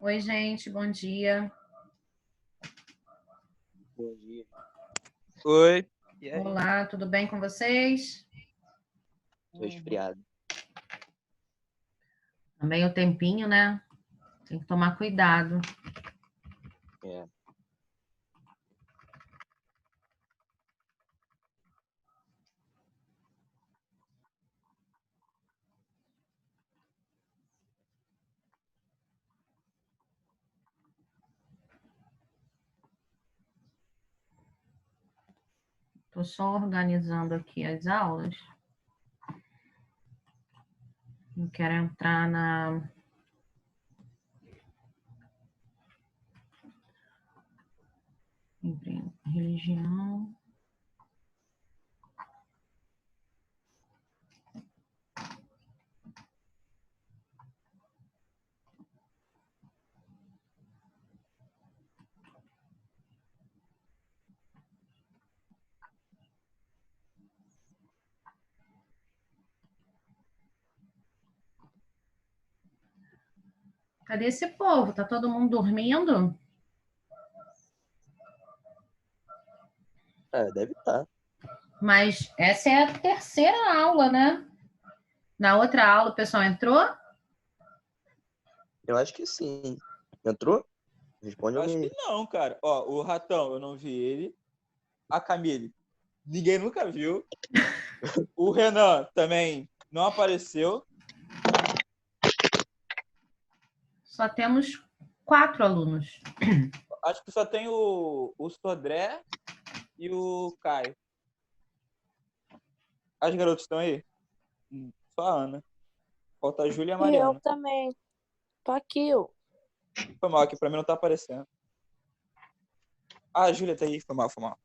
Oi, gente, bom dia. Bom dia. Oi. E aí? Olá, tudo bem com vocês? Tô resfriado. Também o tempinho, né? Tem que tomar cuidado. É. Estou só organizando aqui as aulas. Não quero entrar na religião. Cadê esse povo? Tá todo mundo dormindo? Deve estar. Mas essa é a terceira aula, né? Na outra aula o pessoal entrou? Eu acho que sim. Entrou? Responde Acho alguém que aí. não, cara. Ó, o Ratão, eu não vi ele. A Camille, ninguém nunca viu. O Renan também não apareceu. Só temos 4 alunos. Acho que só tem o Sodré e o Caio. As garotas estão aí? Só a Ana. Falta a Júlia e a E Mariana. eu também. Tô aqui, ó. Foi mal, aqui pra mim não tá aparecendo. Ah, a Júlia tá aí. Foi mal, foi mal.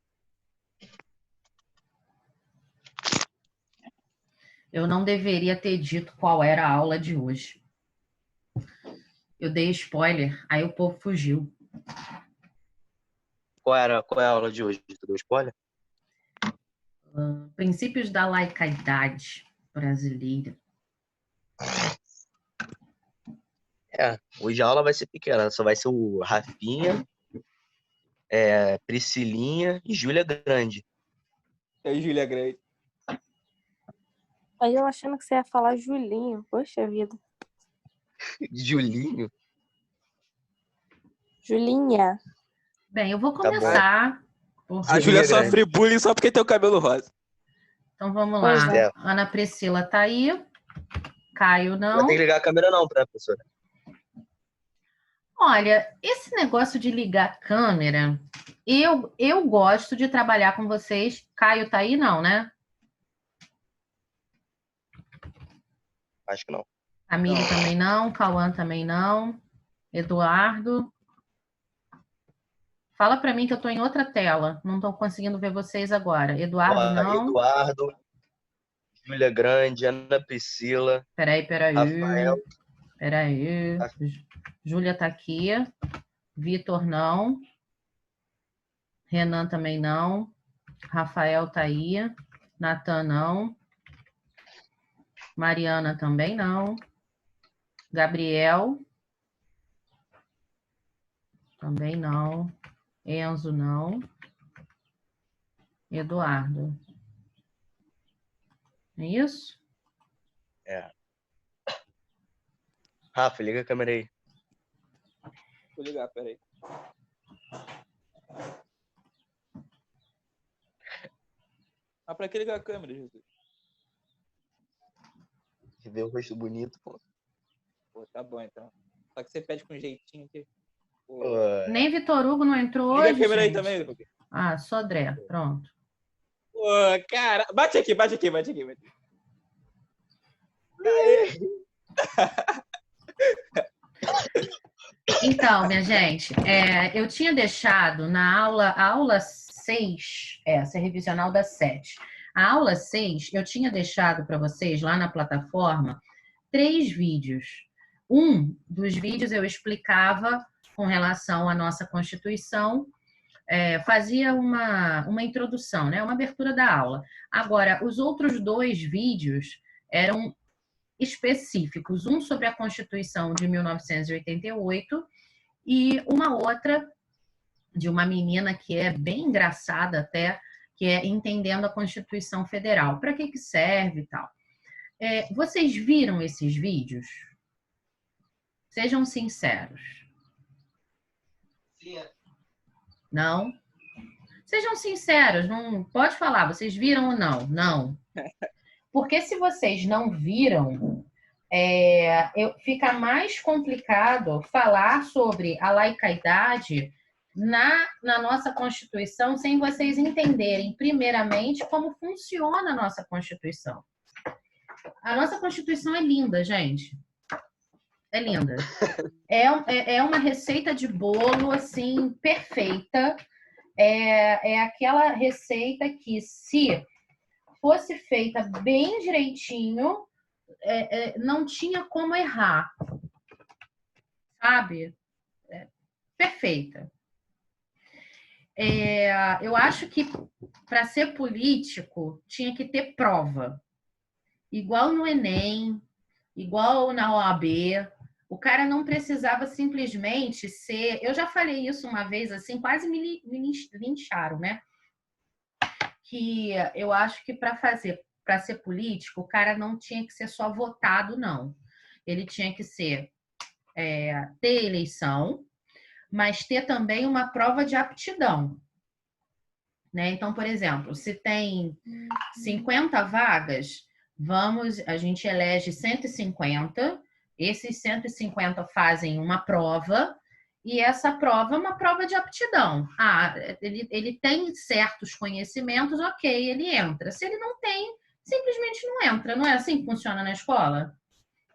Eu não deveria ter dito qual era a aula de hoje. Eu dei spoiler, aí o povo fugiu. Qual é a aula de hoje? Tu deu spoiler? Princípios da laicalidade brasileira. Hoje a aula vai ser pequena. Só vai ser o Rafinha, Priscilinha e Júlia Grande. E aí, Júlia Grey. Aí eu achando que você ia falar Julinho. Poxa vida. Julinho? Julinha. Bem, eu vou Tá bom. começar. A Júlia sofre bullying só porque tem o cabelo rosa. Então vamos Pois lá. é. Ana Priscila tá aí. Caio Não vai não. ter que ligar a câmera não, pra professora. Olha, esse negócio de ligar a câmera, eu gosto de trabalhar com vocês. Caio tá aí não, né? Acho que não. Camille também não. Cauã também não. Eduardo. Fala para mim que eu tô em outra tela. Não tô conseguindo ver vocês agora. Eduardo não. Eduardo, Júlia Grande, Ana Priscila, Peraí. Rafael. Peraí. Júlia tá aqui. Vitor não. Renan também não. Rafael tá aí. Natan não. Mariana também não. Gabriel também não. Enzo não. Eduardo. É isso? Rafa, liga a câmera aí. Vou ligar, peraí. Ah, pra que ligar a câmera, Jesus? Que vê o rosto bonito, pô. Pô, tá bom então. Só que você pede com jeitinho aqui. Pô. Nem Vitor Hugo não entrou Liga hoje, a câmera gente. aí também, Luque. Ah, Sodré. Pronto. Pô, cara. Bate aqui. Aê. Então, minha gente, eu tinha deixado na aula 6, essa é revisional da 7. A aula 6, eu tinha deixado para vocês lá na plataforma 3 vídeos. Um dos vídeos eu explicava com relação à nossa Constituição, fazia uma introdução, né, uma abertura da aula. Agora, os outros 2 vídeos eram específicos, um sobre a Constituição de 1988 e uma outra de uma menina que é bem engraçada até, que é Entendendo a Constituição Federal. Para que serve e tal. Vocês viram esses vídeos? Sejam sinceros. Sim. Não? Sejam sinceros, não pode falar, vocês viram ou não? Não. Porque se vocês não viram, fica mais complicado falar sobre a laicidade na nossa Constituição sem vocês entenderem, primeiramente, como funciona a nossa Constituição. A nossa Constituição é linda, gente. É linda. É uma receita de bolo, assim, perfeita. É aquela receita que, se fosse feita bem direitinho, não tinha como errar. Sabe? Perfeita. Eu acho que para ser político tinha que ter prova. Igual no Enem, igual na OAB. O cara não precisava simplesmente ser... Eu já falei isso uma vez, assim, quase me lincharam, né? Que eu acho que para ser político, o cara não tinha que ser só votado, não. Ele tinha que ter eleição, mas ter também uma prova de aptidão. Né? Então, por exemplo, se tem 50 vagas, a gente elege 150, esses 150 fazem uma prova, e essa prova é uma prova de aptidão. Ele tem certos conhecimentos, ok, ele entra. Se ele não tem, simplesmente não entra. Não é assim que funciona na escola?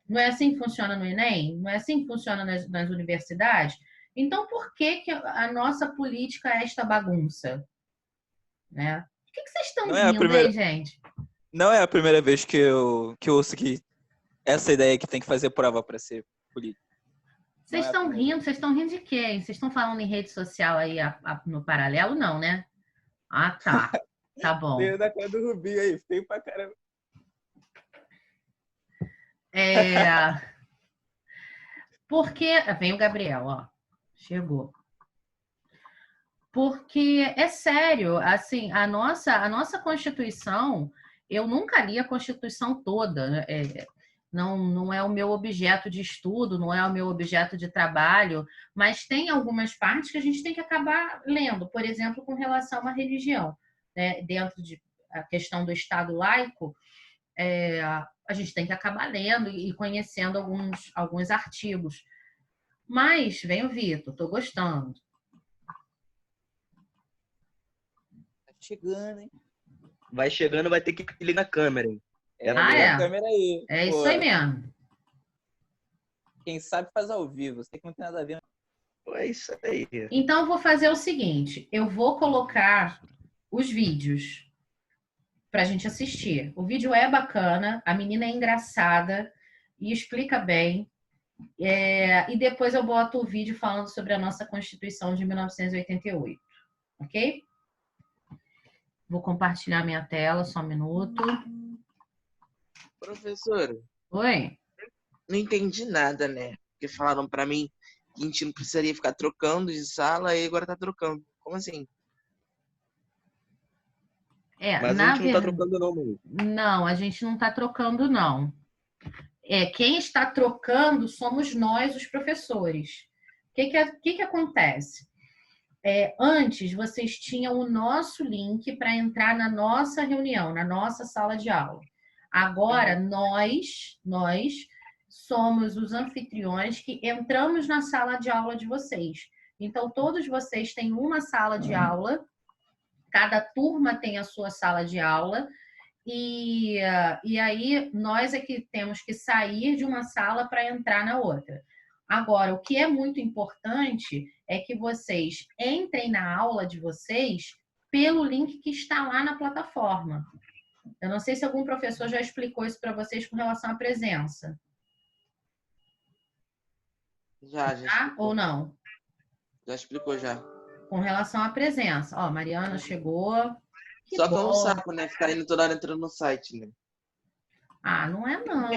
Não é assim que funciona no Enem? Não é assim que funciona nas universidades? Então, por que a nossa política é esta bagunça? Né? O que vocês estão rindo aí, gente? Não é a primeira vez que eu ouço que essa ideia que tem que fazer prova para ser político. Vocês estão rindo? Vocês estão rindo de quê? Vocês estão falando em rede social aí no paralelo? Não, né? Ah, tá. Tá bom. Veio da cara do Rubinho aí, feio pra caramba. Porque... Vem o Gabriel, ó. Chegou. Porque é sério, assim, a nossa Constituição, eu nunca li a Constituição toda, não é o meu objeto de estudo, não é o meu objeto de trabalho, mas tem algumas partes que a gente tem que acabar lendo, por exemplo, com relação à religião, né? Dentro a questão do Estado laico, a gente tem que acabar lendo e conhecendo alguns artigos. Mas, vem o Vitor, estou gostando. Chegando, hein? Vai chegando, vai ter que ligar a câmera, hein? A câmera aí. Isso aí mesmo. Quem sabe faz ao vivo. Sei que não tem nada a ver. É isso aí. Então, eu vou fazer o seguinte. Eu vou colocar os vídeos pra gente assistir. O vídeo é bacana, a menina é engraçada e explica bem. E depois eu boto o vídeo falando sobre a nossa Constituição de 1988. Ok? Vou compartilhar minha tela, só um minuto. Professora, Oi? não entendi nada, né? Porque falaram pra mim que a gente não precisaria ficar trocando de sala e agora tá trocando. Como assim? Mas a gente não tá trocando não, mano. Não, a gente não tá trocando, não. Quem está trocando somos nós, os professores. O que acontece? Antes, vocês tinham o nosso link para entrar na nossa reunião, na nossa sala de aula. Agora, nós somos os anfitriões que entramos na sala de aula de vocês. Então, todos vocês têm uma sala de aula, cada turma tem a sua sala de aula, e aí nós é que temos que sair de uma sala para entrar na outra. Agora, o que é muito importante é que vocês entrem na aula de vocês pelo link que está lá na plataforma. Eu não sei se algum professor já explicou isso para vocês com relação à presença. Já explicou. Ou não? Já explicou, já. Com relação à presença. Ó, Mariana chegou. Só que é um saco, né? Ficar indo toda hora entrando no site, né? Não é não.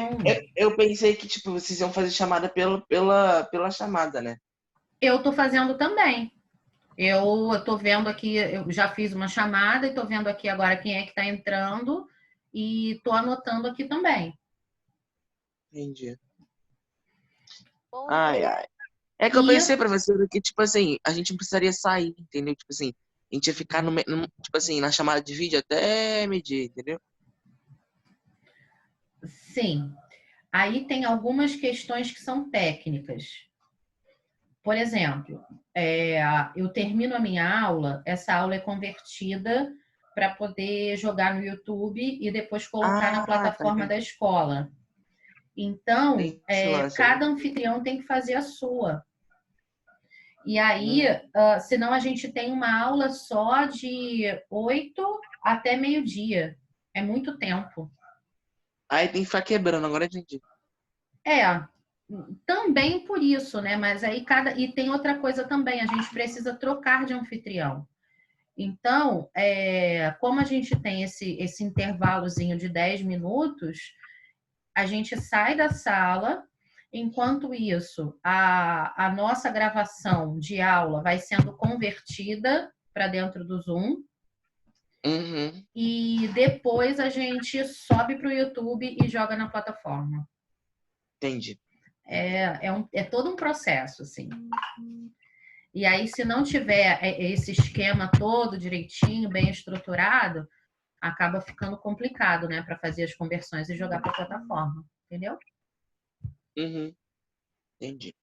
Eu pensei que, tipo, vocês iam fazer chamada pela chamada, né? Eu estou fazendo também. Eu estou vendo aqui, eu já fiz uma chamada e estou vendo aqui agora quem é que está entrando e estou anotando aqui também. Entendi. Bom Ai, dia. ai. É que eu E- pensei, professora, que, tipo assim, a gente não precisaria sair, entendeu? Tipo assim, a gente ia ficar tipo assim, na chamada de vídeo até meio-dia, entendeu? Sim. Aí tem algumas questões que são técnicas. Por exemplo, eu termino a minha aula, essa aula é convertida para poder jogar no YouTube e depois colocar na Ah, plataforma tá. da escola. Então, Tem esse lance, né? cada anfitrião tem que fazer a sua. E aí, senão a gente tem uma aula só de 8 até meio-dia. É muito tempo. Aí tem que ficar quebrando, agora eu entendi. Também por isso, né? Mas aí e tem outra coisa também, a gente precisa trocar de anfitrião. Então, como a gente tem esse intervalozinho de 10 minutos, a gente sai da sala, enquanto isso, a nossa gravação de aula vai sendo convertida para dentro do Zoom, Uhum. e depois a gente sobe para o YouTube e joga na plataforma. Entendi. É todo um processo, assim. E aí, se não tiver esse esquema todo direitinho, bem estruturado, acaba ficando complicado, né, para fazer as conversões e jogar para a plataforma, entendeu? Uhum. Entendi.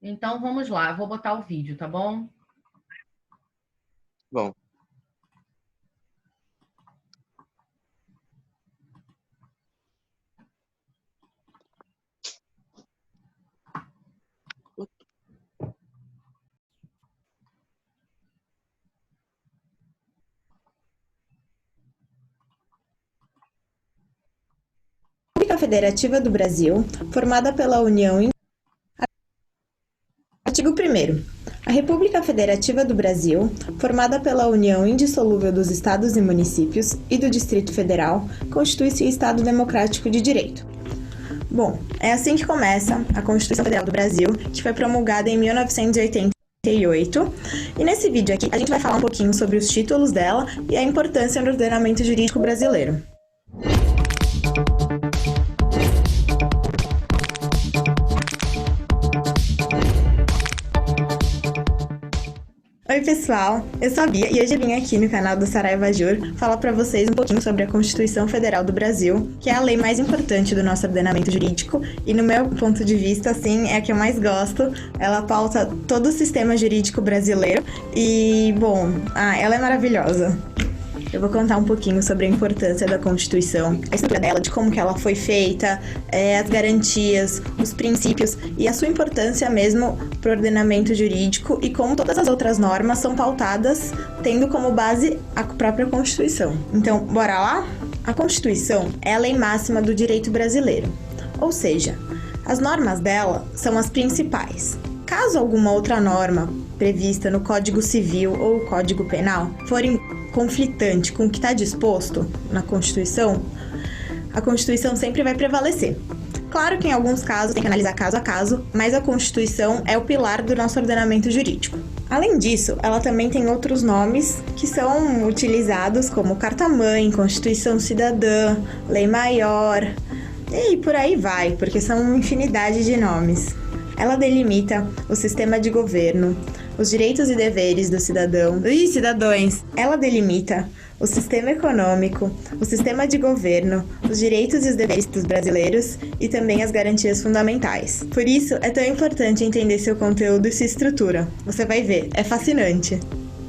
Então, vamos lá, eu vou botar o vídeo, tá bom? Bom. República Federativa do Brasil, formada pela União. Artigo 1º. A República Federativa do Brasil, formada pela União Indissolúvel dos Estados e Municípios e do Distrito Federal, constitui-se Estado Democrático de Direito. Bom, é assim que começa a Constituição Federal do Brasil, que foi promulgada em 1988. E nesse vídeo aqui a gente vai falar um pouquinho sobre os títulos dela e a importância no ordenamento jurídico brasileiro. Oi pessoal, eu sou a Bia e hoje eu vim aqui no canal do Saraiva Jur falar para vocês um pouquinho sobre a Constituição Federal do Brasil, que é a lei mais importante do nosso ordenamento jurídico e no meu ponto de vista, assim, é a que eu mais gosto. Ela pauta todo o sistema jurídico brasileiro e, bom, ela é maravilhosa. Eu vou contar um pouquinho sobre a importância da Constituição, a estrutura dela, de como que ela foi feita, as garantias, os princípios e a sua importância mesmo para o ordenamento jurídico e como todas as outras normas são pautadas tendo como base a própria Constituição. Então, bora lá? A Constituição é a lei máxima do direito brasileiro, ou seja, as normas dela são as principais. Caso alguma outra norma prevista no Código Civil ou Código Penal forem conflitante com o que está disposto na Constituição, a Constituição sempre vai prevalecer. Claro que em alguns casos tem que analisar caso a caso, mas a Constituição é o pilar do nosso ordenamento jurídico. Além disso, ela também tem outros nomes que são utilizados como Carta-Mãe, Constituição Cidadã, Lei Maior, e por aí vai, porque são uma infinidade de nomes. Ela delimita o sistema de governo, os direitos e deveres do cidadão e cidadãos. Ela delimita o sistema econômico, o sistema de governo, os direitos e os deveres dos brasileiros e também as garantias fundamentais. Por isso, é tão importante entender seu conteúdo e sua estrutura. Você vai ver, é fascinante.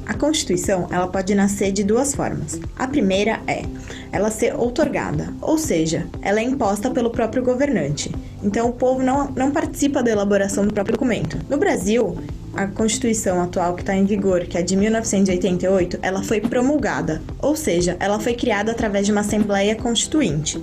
A Constituição, ela pode nascer de duas formas. A primeira é ela ser outorgada, ou seja, ela é imposta pelo próprio governante. Então, o povo não participa da elaboração do próprio documento. No Brasil, a Constituição atual que está em vigor, que é de 1988, ela foi promulgada, ou seja, ela foi criada através de uma Assembleia Constituinte.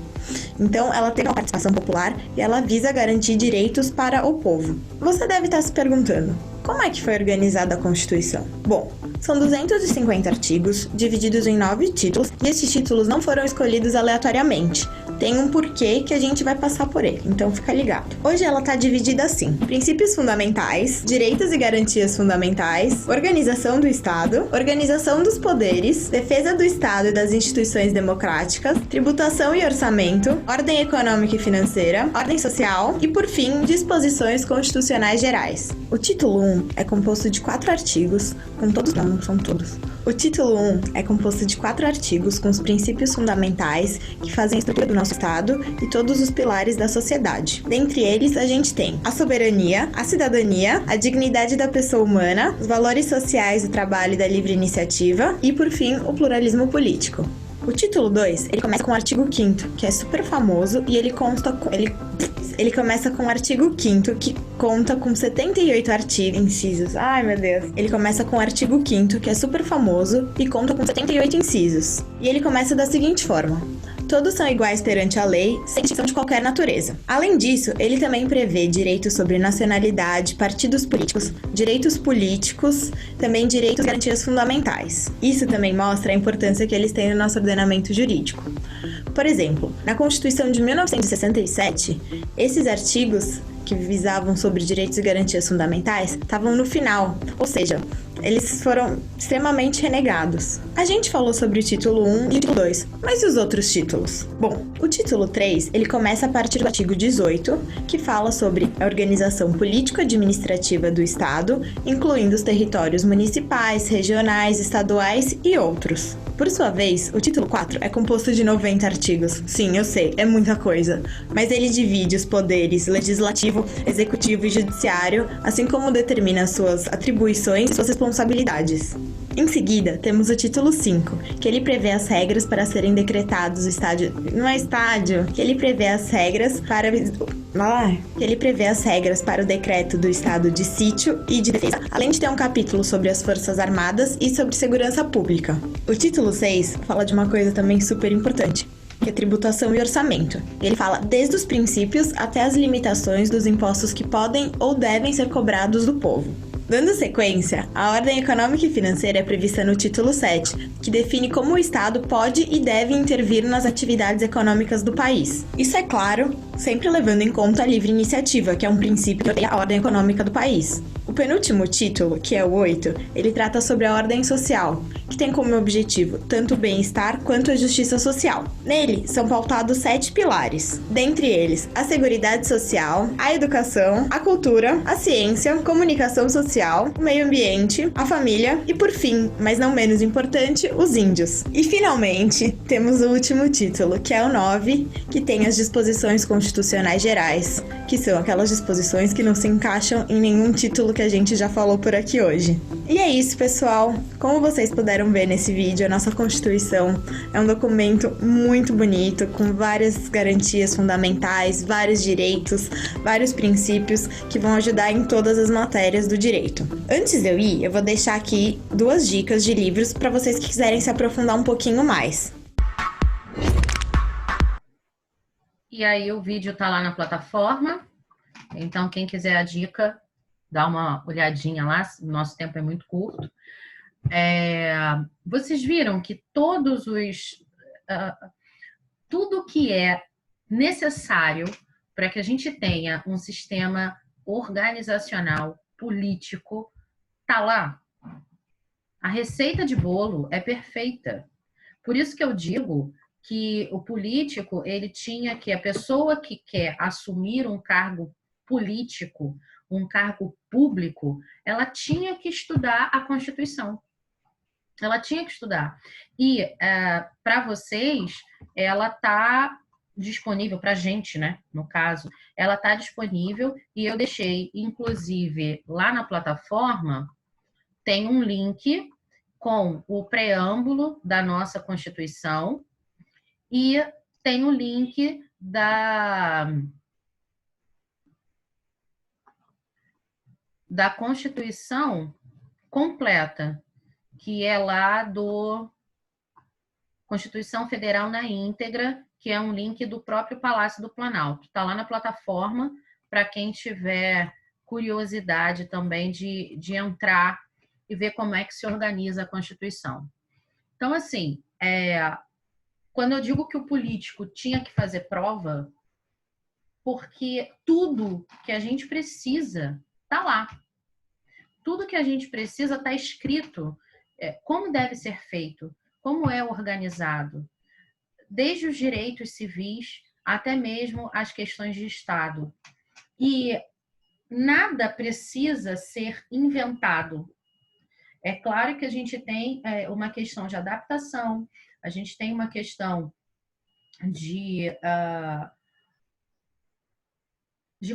Então, ela tem uma participação popular e ela visa garantir direitos para o povo. Você deve estar se perguntando, como é que foi organizada a Constituição? Bom, são 250 artigos, divididos em 9 títulos, e esses títulos não foram escolhidos aleatoriamente. tem um porquê que a gente vai passar por ele, então fica ligado. Hoje ela tá dividida assim: princípios fundamentais, direitos e garantias fundamentais, organização do Estado, organização dos poderes, defesa do Estado e das instituições democráticas, tributação e orçamento, ordem econômica e financeira, ordem social e, por fim, disposições constitucionais gerais. O título 1 é composto de 4 artigos, com todos, não são todos. O título 1 é composto de 4 artigos com os princípios fundamentais que fazem a estrutura do nosso Estado e todos os pilares da sociedade. Dentre eles, a gente tem a soberania, a cidadania, a dignidade da pessoa humana, os valores sociais do trabalho e da livre iniciativa e, por fim, o pluralismo político. O título 2, ele começa com o artigo 5º, que é super famoso, e ele começa com o artigo 5º, que conta com 78 incisos. Ai, meu Deus. Ele começa com o artigo 5º, que é super famoso, e conta com 78 incisos. E ele começa da seguinte forma: todos são iguais perante a lei, sem distinção de qualquer natureza. Além disso, ele também prevê direitos sobre nacionalidade, partidos políticos, também direitos e garantias fundamentais. Isso também mostra a importância que eles têm no nosso ordenamento jurídico. Por exemplo, na Constituição de 1967, esses artigos que visavam sobre direitos e garantias fundamentais estavam no final, ou seja, eles foram extremamente renegados. A gente falou sobre o título 1 e o título 2, mas e os outros títulos? Bom, o título 3, ele começa a partir do artigo 18, que fala sobre a organização político-administrativa do Estado, incluindo os territórios municipais, regionais, estaduais e outros. Por sua vez, o título 4 é composto de 90 artigos. Sim, eu sei, é muita coisa. Mas ele divide os poderes legislativo, executivo e judiciário, assim como determina suas atribuições e suas responsabilidades. Em seguida, temos o título 5, que ele prevê as regras para serem decretados o estádio... Não é estádio, que ele prevê as regras para... que ele prevê as regras para o decreto do estado de sítio e de defesa, além de ter um capítulo sobre as Forças Armadas e sobre segurança pública. O título 6 fala de uma coisa também super importante, que é tributação e orçamento. Ele fala desde os princípios até as limitações dos impostos que podem ou devem ser cobrados do povo. Dando sequência, a ordem econômica e financeira é prevista no título 7, que define como o Estado pode e deve intervir nas atividades econômicas do país. Isso é claro, sempre levando em conta a livre iniciativa, que é um princípio que norteia a ordem econômica do país. O penúltimo título, que é o 8, ele trata sobre a ordem social, que tem como objetivo tanto o bem-estar quanto a justiça social. Nele, são pautados 7 pilares, dentre eles a seguridade social, a educação, a cultura, a ciência, comunicação social, o meio ambiente, a família e, por fim, mas não menos importante, os índios. E, finalmente, temos o último título, que é o 9, que tem as disposições constitucionais gerais, que são aquelas disposições que não se encaixam em nenhum título que a gente já falou por aqui hoje. E é isso, pessoal. Como vocês puderam ver nesse vídeo, a nossa Constituição é um documento muito bonito, com várias garantias fundamentais, vários direitos, vários princípios que vão ajudar em todas as matérias do direito. Antes de eu ir, eu vou deixar aqui 2 dicas de livros para vocês que quiserem se aprofundar um pouquinho mais. E aí o vídeo tá lá na plataforma, então quem quiser a dica, dá uma olhadinha lá, nosso tempo é muito curto. Vocês viram que tudo que é necessário para que a gente tenha um sistema organizacional, político, tá lá. A receita de bolo é perfeita. Por isso que eu digo que o político, a pessoa que quer assumir um cargo político, um cargo público, ela tinha que estudar a Constituição. Ela tinha que estudar. E, para vocês, ela está disponível, para a gente, né? No caso, ela está disponível e eu deixei, inclusive, lá na plataforma, tem um link com o preâmbulo da nossa Constituição e tem o link da Constituição completa, que é lá do Constituição Federal na íntegra, que é um link do próprio Palácio do Planalto. Está lá na plataforma, para quem tiver curiosidade também de entrar e ver como é que se organiza a Constituição. Então, assim, Quando eu digo que o político tinha que fazer prova, porque tudo que a gente precisa está lá. Tudo que a gente precisa está escrito. Como deve ser feito, como é organizado, desde os direitos civis até mesmo as questões de Estado. E nada precisa ser inventado. É claro que a gente tem uma questão de adaptação, a gente tem uma questão de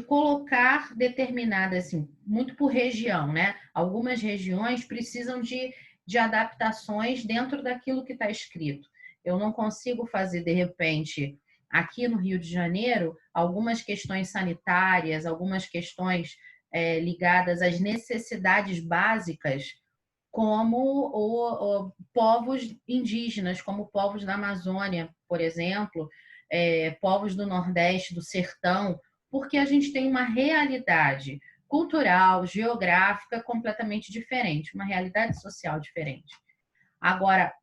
colocar determinadas, assim, muito por região, né? Algumas regiões precisam de adaptações dentro daquilo que está escrito. Eu não consigo fazer, de repente, aqui no Rio de Janeiro, algumas questões sanitárias, algumas questões ligadas às necessidades básicas, como povos indígenas, como povos da Amazônia, por exemplo, povos do Nordeste, do Sertão, porque a gente tem uma realidade cultural, geográfica completamente diferente, uma realidade social diferente. Agora,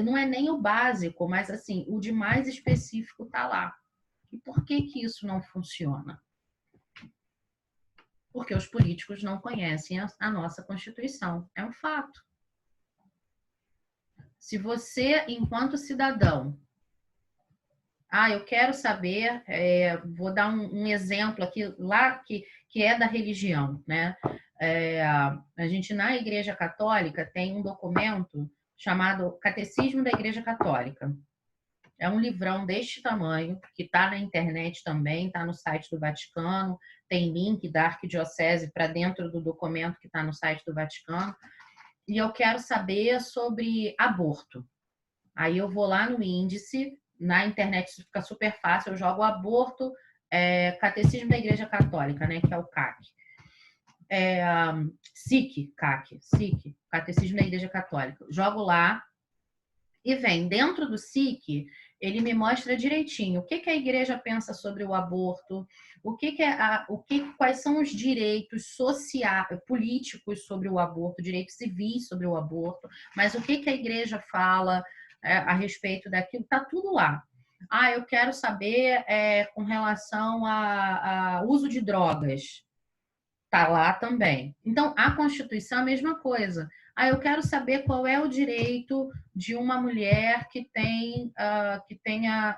não é nem o básico, mas assim, o de mais específico está lá. E por que que isso não funciona? Porque os políticos não conhecem a nossa Constituição. É um fato. Se você, enquanto cidadão, eu quero saber, vou dar um exemplo aqui, lá que é da religião, né? A gente, na Igreja Católica, tem um documento chamado Catecismo da Igreja Católica. É um livrão deste tamanho, que está na internet também, está no site do Vaticano, tem link da Arquidiocese para dentro do documento que está no site do Vaticano. E eu quero saber sobre aborto. Aí eu vou lá no índice, na internet isso fica super fácil, eu jogo aborto, Catecismo da Igreja Católica, né, que é o CAC. SIC, Catecismo da Igreja Católica. Jogo lá e vem. Dentro do SIC, ele me mostra direitinho o que a igreja pensa sobre o aborto, quais são os direitos sociais, políticos sobre o aborto, direitos civis sobre o aborto, mas o que a igreja fala a respeito daquilo, está tudo lá. Eu quero saber com relação a uso de drogas. Está lá também. Então, a Constituição é a mesma coisa. Eu quero saber qual é o direito de uma mulher que tenha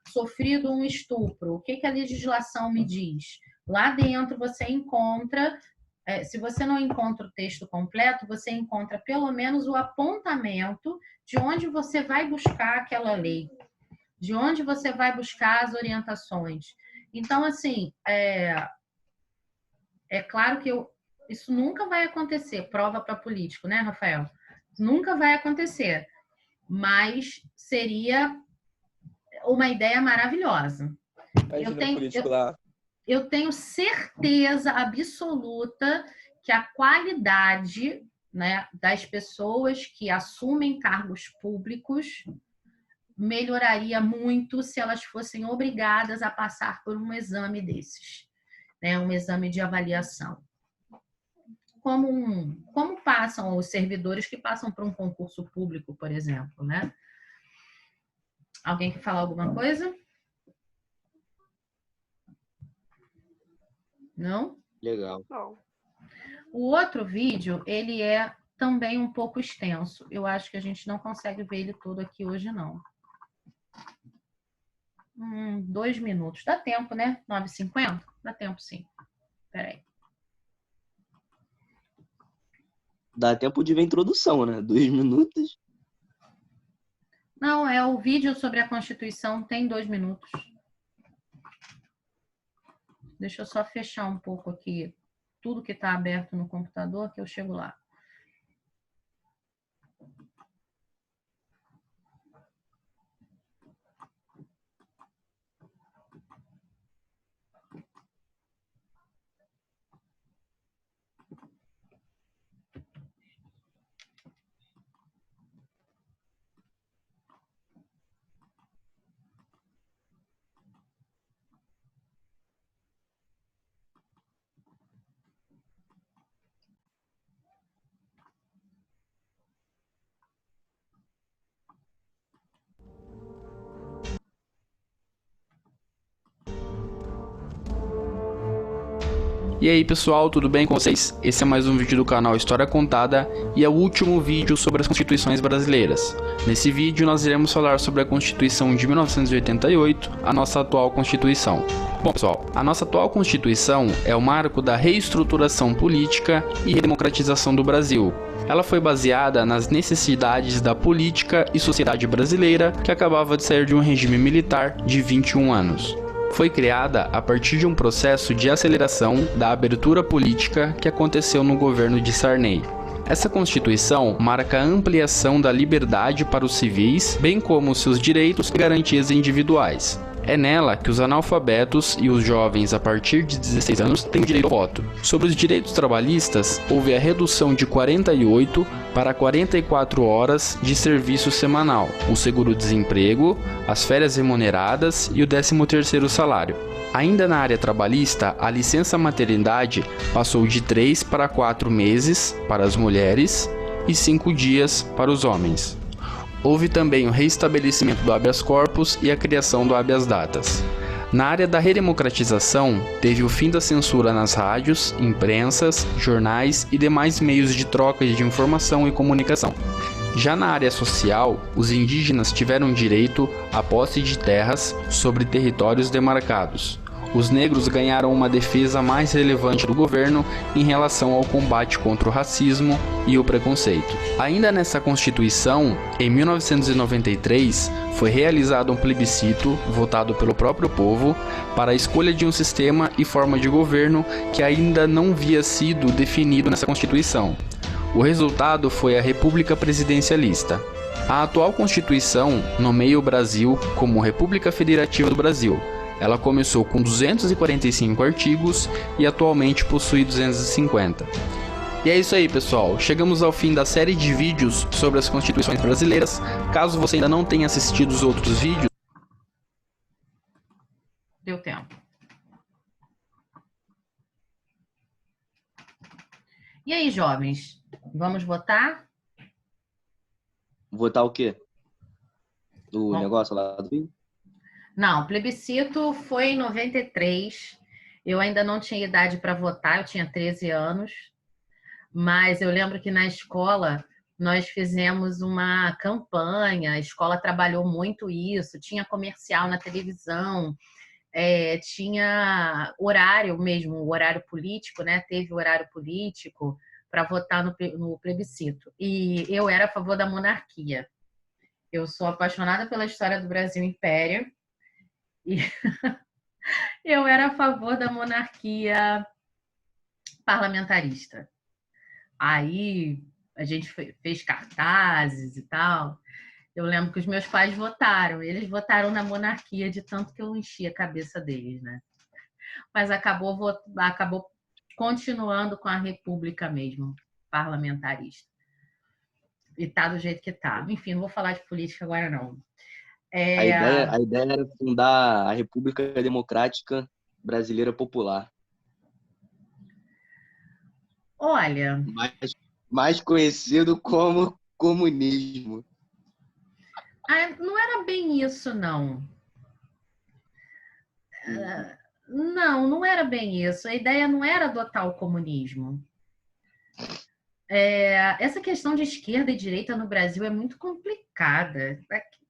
sofrido um estupro. O que a legislação me diz? Lá dentro você encontra, se você não encontra o texto completo, você encontra pelo menos o apontamento de onde você vai buscar aquela lei, de onde você vai buscar as orientações. Então, assim, é claro que isso nunca vai acontecer, prova para político, né, Rafael? Nunca vai acontecer, mas seria uma ideia maravilhosa. Eu tenho certeza absoluta que a qualidade, né, das pessoas que assumem cargos públicos melhoraria muito se elas fossem obrigadas a passar por um exame desses, né, um exame de avaliação. Como passam os servidores que passam por um concurso público, por exemplo, né? Alguém quer falar alguma coisa? Não? Legal. Não. O outro vídeo, ele é também um pouco extenso. Eu acho que a gente não consegue ver ele todo aqui hoje, não. 2 minutos. Dá tempo, né? 9h50? Dá tempo, sim. Peraí. Dá tempo de ver a introdução, né? 2 minutos. Não, o vídeo sobre a Constituição tem 2 minutos. Deixa eu só fechar um pouco aqui tudo que está aberto no computador, que eu chego lá. E aí pessoal, tudo bem com vocês? Esse é mais um vídeo do canal História Contada e é o último vídeo sobre as constituições brasileiras. Nesse vídeo nós iremos falar sobre a Constituição de 1988, a nossa atual Constituição. Bom pessoal, a nossa atual Constituição é o marco da reestruturação política e redemocratização do Brasil. Ela foi baseada nas necessidades da política e sociedade brasileira, que acabava de sair de um regime militar de 21 anos. Foi criada a partir de um processo de aceleração da abertura política que aconteceu no governo de Sarney. Essa Constituição marca a ampliação da liberdade para os civis, bem como seus direitos e garantias individuais. É nela que os analfabetos e os jovens a partir de 16 anos têm direito ao voto. Sobre os direitos trabalhistas, houve a redução de 48 para 44 horas de serviço semanal, o seguro-desemprego, as férias remuneradas e o 13º salário. Ainda na área trabalhista, a licença maternidade passou de 3 para 4 meses para as mulheres e 5 dias para os homens. Houve também o reestabelecimento do habeas corpus e a criação do habeas datas. Na área da redemocratização, teve o fim da censura nas rádios, imprensas, jornais e demais meios de troca de informação e comunicação. Já na área social, os indígenas tiveram direito à posse de terras sobre territórios demarcados. Os negros ganharam uma defesa mais relevante do governo em relação ao combate contra o racismo e o preconceito. Ainda nessa Constituição, em 1993, foi realizado um plebiscito, votado pelo próprio povo, para a escolha de um sistema e forma de governo que ainda não havia sido definido nessa Constituição. O resultado foi a República Presidencialista. A atual Constituição nomeia o Brasil como República Federativa do Brasil. Ela começou com 245 artigos e atualmente possui 250. E é isso aí pessoal, chegamos ao fim da série de vídeos sobre as constituições brasileiras. Caso você ainda não tenha assistido os outros vídeos... Deu tempo. E aí, jovens, vamos votar? Votar o quê? O Bom. negócio lá do fim? Não, o plebiscito foi em 93. Eu ainda não tinha idade para votar, eu tinha 13 anos. Mas eu lembro que na escola nós fizemos uma campanha, a escola trabalhou muito isso, tinha comercial na televisão, tinha horário mesmo, o horário político, né? Teve horário político para votar no plebiscito. E eu era a favor da monarquia. Eu sou apaixonada pela história do Brasil Império. E eu era a favor da monarquia parlamentarista. Aí a gente fez cartazes e tal. Eu lembro que os meus pais votaram. Eles votaram na monarquia de tanto que eu enchi a cabeça deles, né? Mas acabou continuando com a república mesmo, parlamentarista. E tá do jeito que tá. Enfim, não vou falar de política agora, não. A ideia era fundar a República Democrática Brasileira Popular. Olha... Mais conhecido como comunismo. Não era bem isso, não. Não era bem isso. A ideia não era adotar o comunismo. Essa questão de esquerda e direita no Brasil é muito complicada.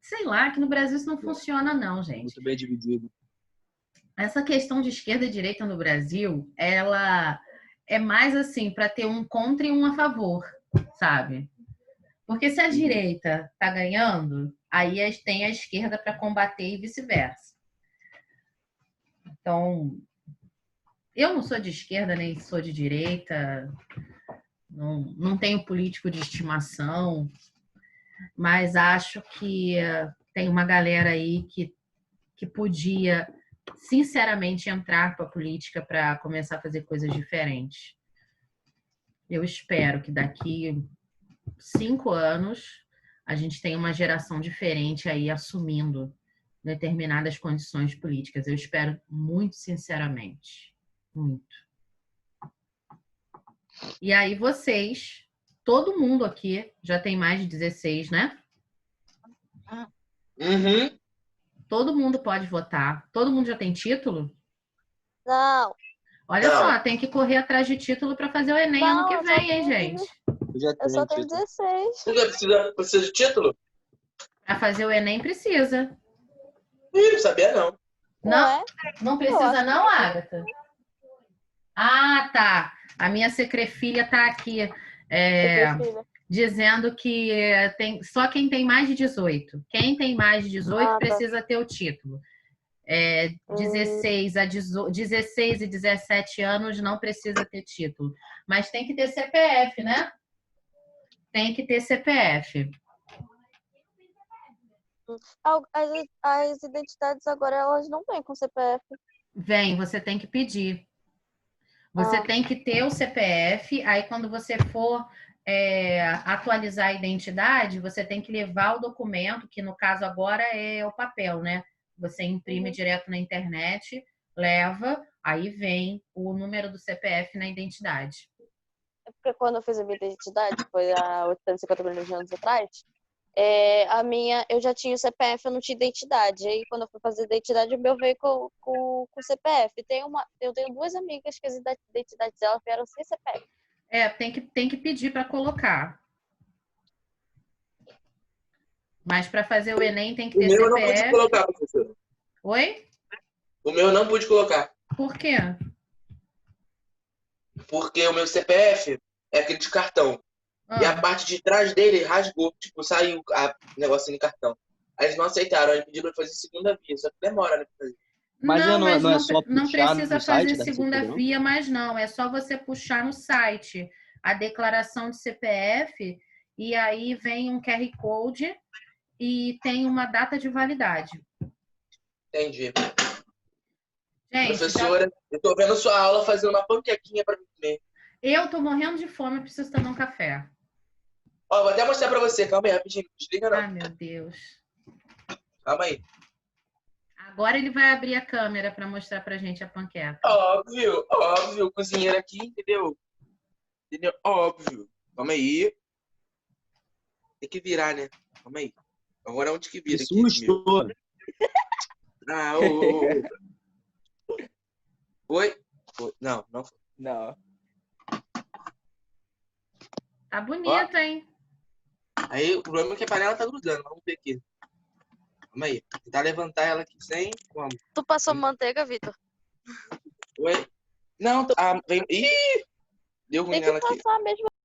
Sei lá, que no Brasil isso não funciona não, gente. Muito bem dividido. Essa questão de esquerda e direita no Brasil, ela é mais assim, para ter um contra e um a favor, sabe? Porque se a direita tá ganhando, aí tem a esquerda para combater e vice-versa. Então, eu não sou de esquerda nem sou de direita, não tenho político de estimação, mas acho que tem uma galera aí que podia, sinceramente, entrar para a política para começar a fazer coisas diferentes. Eu espero que daqui 5 anos a gente tenha uma geração diferente aí assumindo determinadas condições políticas. Eu espero muito sinceramente. Muito. E aí vocês... Todo mundo aqui já tem mais de 16, né? Uhum. Todo mundo pode votar. Todo mundo já tem título? Não. Olha Não. só, tem que correr atrás de título para fazer o Enem ano Não, que eu só vem, hein, tenho gente? Eu já Eu só tenho tenho título. 16. Você precisa de título? Para fazer o Enem precisa. Ih, não sabia não. Não, é? não Eu precisa acho não, Agatha? Ah, tá. A minha secrefilha tá aqui Secrefilha. dizendo que só quem tem mais de 18. Quem tem mais de 18 Ah, tá. precisa ter o título. 16 e 17 anos não precisa ter título. Mas tem que ter CPF, né? Tem que ter CPF. As identidades agora, elas não vêm com CPF. Vem, você tem que pedir. Você tem que ter o CPF, aí quando você for atualizar a identidade, você tem que levar o documento, que no caso agora é o papel, né? Você imprime direto na internet, leva, aí vem o número do CPF na identidade. É porque quando eu fiz a minha identidade, foi há 850 milhões de anos atrás, eu já tinha o CPF, eu não tinha identidade. Aí quando eu fui fazer identidade, o meu veio com CPF. Eu tenho duas amigas que as identidades delas vieram sem CPF. Tem que pedir para colocar. Mas para fazer o Enem tem que O ter meu eu CPF. não pude colocar, professor. Oi? O meu eu não pude colocar. Por quê? Porque o meu CPF é aquele de cartão. E a parte de trás dele rasgou. Tipo, saiu o negocinho de cartão. Aí eles não aceitaram. Aí pediram pra fazer segunda via. Só que demora, né? Pra fazer. Mas Não, mas não é só não puxar precisa no site fazer da Receita segunda Federal? via, mas não. É só você puxar no site a declaração de CPF e aí vem um QR Code e tem uma data de validade. Entendi. Gente, Professora, eu tô vendo sua aula fazendo uma panquequinha pra mim comer. eu tô morrendo de fome, preciso tomar um café. Ó, vou até mostrar pra você. Calma aí, rapidinho. Desliga não. Ai, meu Deus. Calma aí. Agora ele vai abrir a câmera para mostrar pra gente a panqueca. Óbvio, óbvio. Cozinheiro aqui, entendeu? Entendeu? Óbvio. Calma aí. Tem que virar, né? Calma aí. Agora onde que vira Que aqui? susto! Ah, ô. Oi? Não, não foi. Não. Tá bonito, hein? Aí o problema é que a panela tá grudando. Vamos ver aqui. Calma aí. Tentar levantar ela aqui sem. Como? Tu passou manteiga, Vitor? Oi? Não, vem. Ih! Deu ruim Tem que nela aqui. passar mesmo